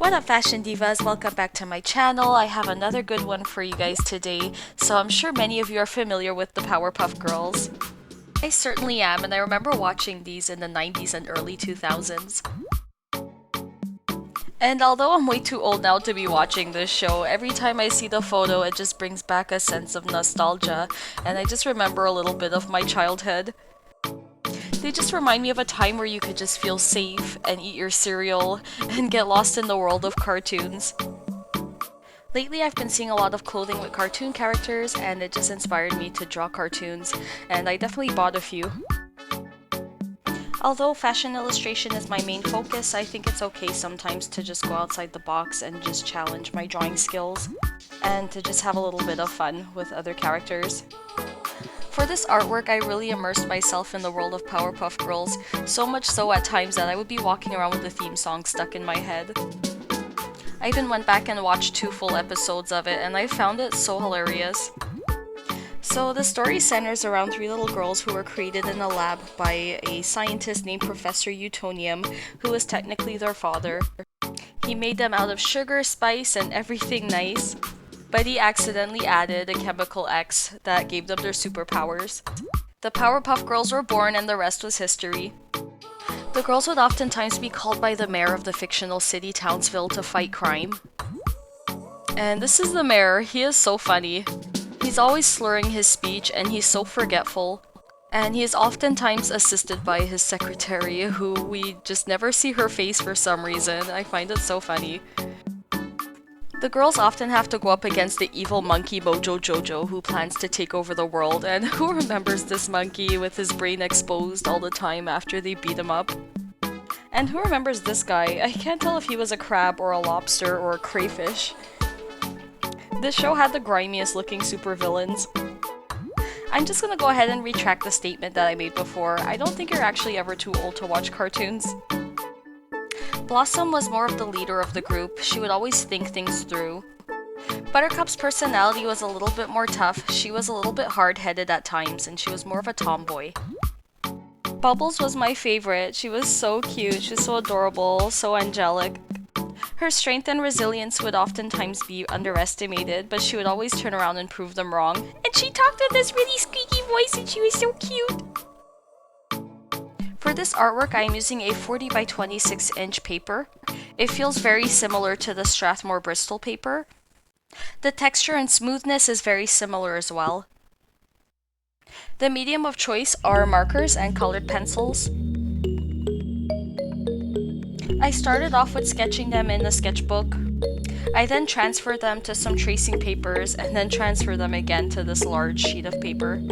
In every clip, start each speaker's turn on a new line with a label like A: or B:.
A: What up, fashion divas? Welcome back to my channel. I have another good one for you guys today. So I'm sure many of you are familiar with the Powerpuff Girls. I certainly am, and I remember watching these in the 90s and early 2000s. And although I'm way too old now to be watching this show, every time I see the photo it just brings back a sense of nostalgia, and I just remember a little bit of my childhood. They just remind me of a time where you could just feel safe and eat your cereal and get lost in the world of cartoons. Lately, I've been seeing a lot of clothing with cartoon characters, and it just inspired me to draw cartoons, and I definitely bought a few. Although fashion illustration is my main focus, I think it's okay sometimes to just go outside the box and just challenge my drawing skills, and to just have a little bit of fun with other characters. For this artwork, I really immersed myself in the world of Powerpuff Girls, so much so at times that I would be walking around with the theme song stuck in my head. I even went back and watched 2 full episodes of it, and I found it so hilarious. So the story centers around 3 little girls who were created in a lab by a scientist named Professor Utonium, who was technically their father. He made them out of sugar, spice, and everything nice, but he accidentally added a chemical X that gave them their superpowers. The Powerpuff Girls were born, and the rest was history. The girls would oftentimes be called by the mayor of the fictional city Townsville to fight crime. And this is the mayor. He is so funny. He's always slurring his speech, and he's so forgetful. And he is oftentimes assisted by his secretary, who we just never see her face for some reason. I find it so funny. The girls often have to go up against the evil monkey Mojo Jojo, who plans to take over the world, and who remembers this monkey with his brain exposed all the time after they beat him up? And who remembers this guy? I can't tell if he was a crab or a lobster or a crayfish. This show had the grimiest looking supervillains. I'm just gonna go ahead and retract the statement that I made before. I don't think you're actually ever too old to watch cartoons. Blossom was more of the leader of the group. She would always think things through. Buttercup's personality was a little bit more tough. She was a little bit hard-headed at times, and she was more of a tomboy. Bubbles was my favorite. She was so cute. She was so adorable, so angelic. Her strength and resilience would oftentimes be underestimated, but she would always turn around and prove them wrong. And she talked with this really squeaky voice, and she was so cute. For this artwork, I am using a 40 by 26 inch paper. It feels very similar to the Strathmore Bristol paper. The texture and smoothness is very similar as well. The medium of choice are markers and colored pencils. I started off with sketching them in a sketchbook. I then transferred them to some tracing papers and then transferred them again to this large sheet of paper.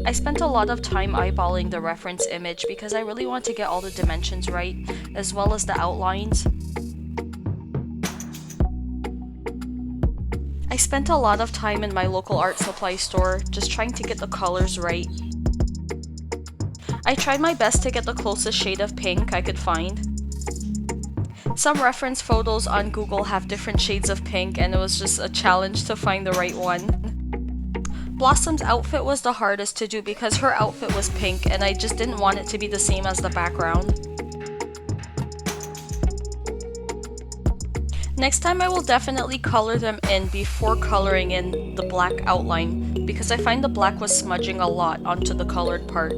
A: I spent a lot of time eyeballing the reference image because I really want to get all the dimensions right, as well as the outlines. I spent a lot of time in my local art supply store just trying to get the colors right. I tried my best to get the closest shade of pink I could find. Some reference photos on Google have different shades of pink, and it was just a challenge to find the right one. Blossom's outfit was the hardest to do because her outfit was pink and I just didn't want it to be the same as the background. Next time I will definitely color them in before coloring in the black outline because I find the black was smudging a lot onto the colored part.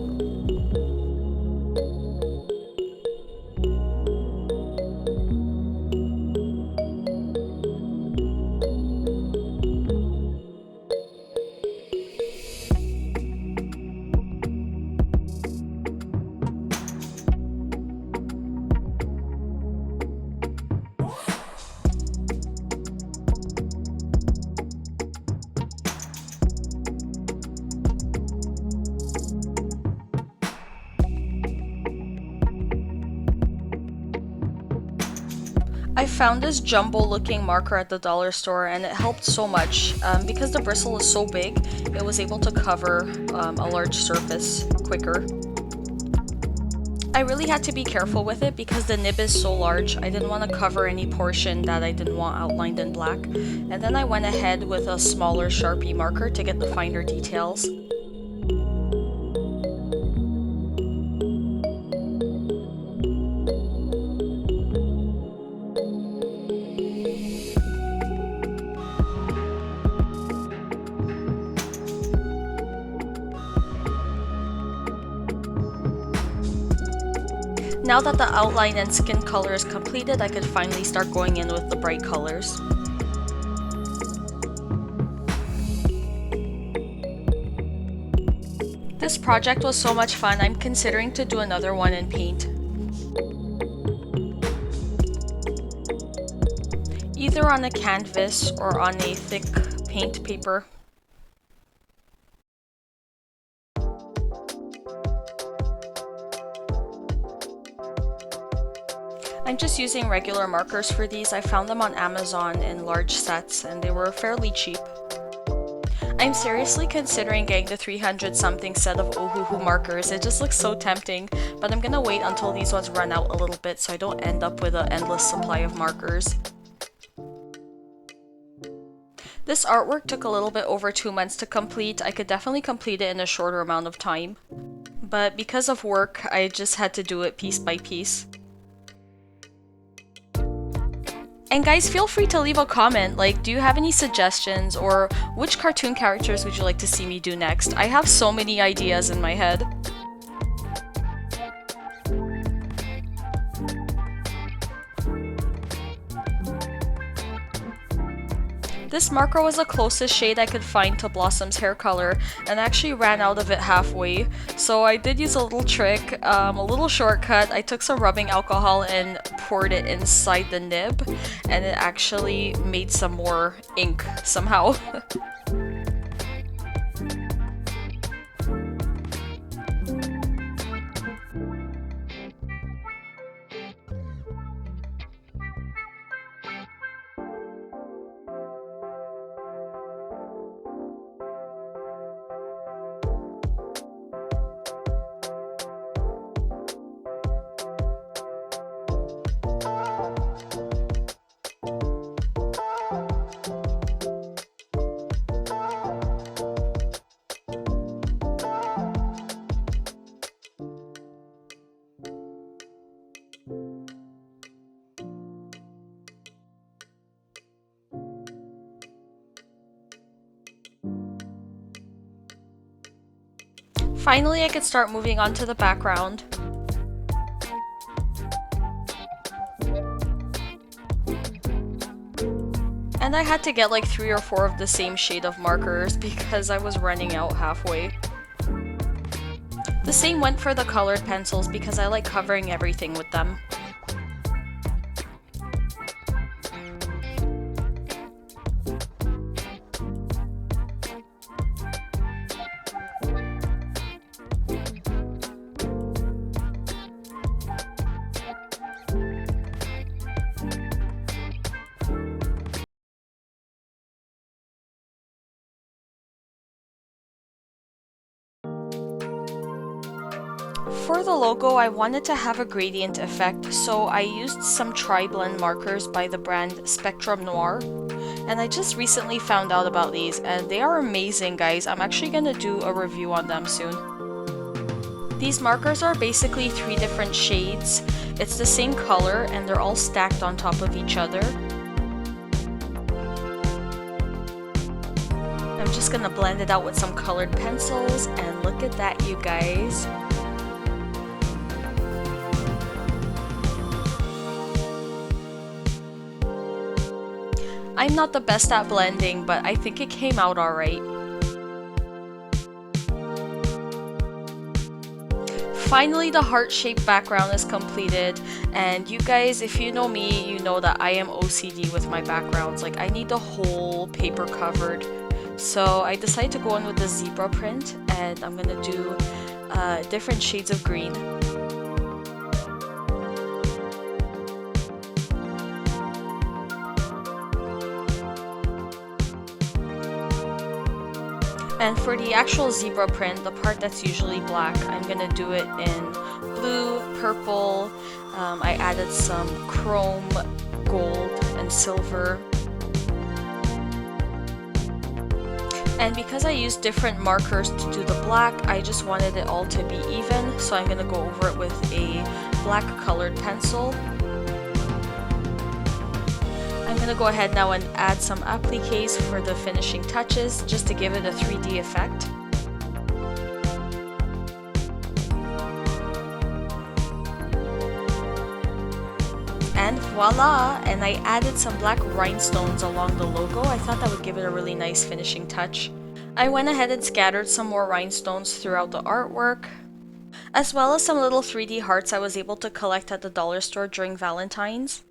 A: I found this jumbo looking marker at the dollar store, and it helped so much. Because the bristle is so big, it was able to cover a large surface quicker. I really had to be careful with it because the nib is so large. I didn't want to cover any portion that I didn't want outlined in black. And then I went ahead with a smaller Sharpie marker to get the finer details. Now that the outline and skin color is completed, I could finally start going in with the bright colors. This project was so much fun, I'm considering to do another one in paint. Either on a canvas or on a thick paint paper. I'm just using regular markers for these. I found them on Amazon in large sets and they were fairly cheap. I'm seriously considering getting the 300 something set of Ohuhu markers. It just looks so tempting, but I'm gonna wait until these ones run out a little bit so I don't end up with an endless supply of markers. This artwork took a little bit over 2 months to complete. I could definitely complete it in a shorter amount of time, but because of work, I just had to do it piece by piece. And guys, feel free to leave a comment, like, do you have any suggestions, or which cartoon characters would you like to see me do next? I have so many ideas in my head. This marker was the closest shade I could find to Blossom's hair color, and I actually ran out of it halfway. So I did use a little trick, a little shortcut. I took some rubbing alcohol and poured it inside the nib, and it actually made some more ink somehow. Finally, I could start moving on to the background. And I had to get like 3 or 4 of the same shade of markers because I was running out halfway. The same went for the colored pencils because I like covering everything with them. For the logo, I wanted to have a gradient effect, so I used some tri-blend markers by the brand Spectrum Noir. And I just recently found out about these, and they are amazing, guys. I'm actually gonna do a review on them soon. These markers are basically 3 different shades. It's the same color, and they're all stacked on top of each other. I'm just gonna blend it out with some colored pencils, and look at that, you guys. I'm not the best at blending, but I think it came out alright. Finally, the heart-shaped background is completed, and you guys, if you know me, you know that I am OCD with my backgrounds. Like, I need the whole paper covered. So I decided to go in with the zebra print, and I'm gonna do different shades of green. And for the actual zebra print, the part that's usually black, I'm gonna do it in blue, purple. I added some chrome, gold, and silver. And because I used different markers to do the black, I just wanted it all to be even, so I'm gonna go over it with a black colored pencil. I'm gonna go ahead now and add some appliques for the finishing touches, just to give it a 3D effect. And voila! And I added some black rhinestones along the logo. I thought that would give it a really nice finishing touch. I went ahead and scattered some more rhinestones throughout the artwork, as well as some little 3D hearts I was able to collect at the dollar store during Valentine's.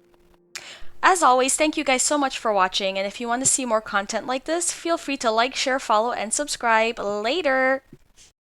A: As always, thank you guys so much for watching, and if you want to see more content like this, feel free to like, share, follow, and subscribe. Later!